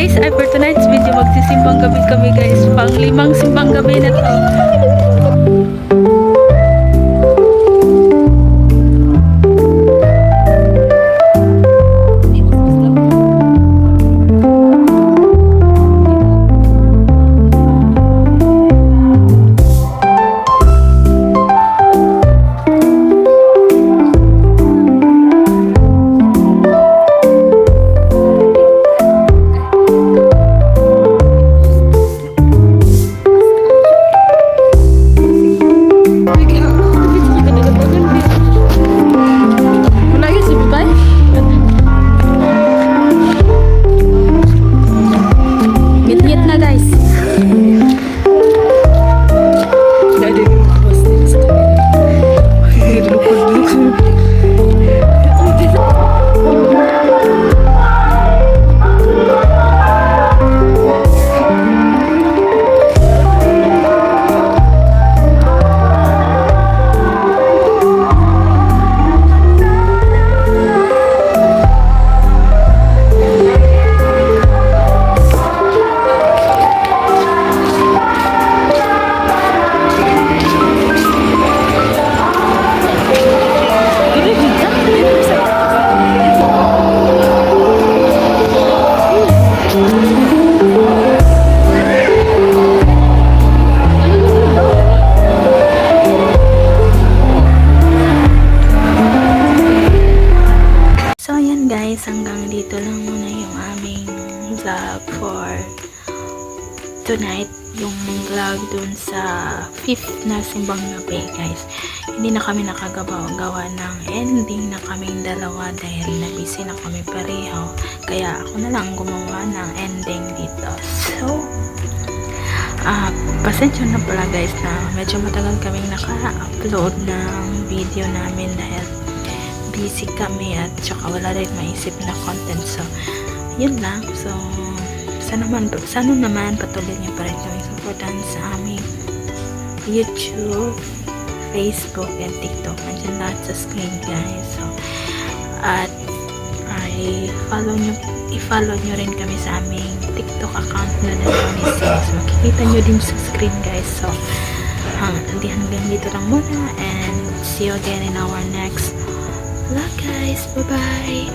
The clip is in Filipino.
guys, ay for tonight's video magsisimbang gabi kami guys. Pang 5 simbang gabi na to. Guys, hanggang dito lang muna yung aming vlog for tonight, yung vlog dun sa 5th na simbang gabi guys. Hindi na kami nakagawa ng ending na kaming dalawa dahil na-busy na kami pareho, kaya ako na lang gumawa ng ending dito. So pasensya na pala guys na medyo matagal kaming naka-upload ng video namin dahil busy kami at saka wala rin maisip na content. So yun lang. So sana naman patuloy niyo pa rin kami supportan sa aming YouTube, Facebook and TikTok. Nandiyan lahat sa screen guys. So at i-follow nyo rin kami sa aming TikTok account na Nanonis. So makikita nyo din sa screen guys. So hanggang dito lang muna and see you again in our next vlog guys. Bye bye.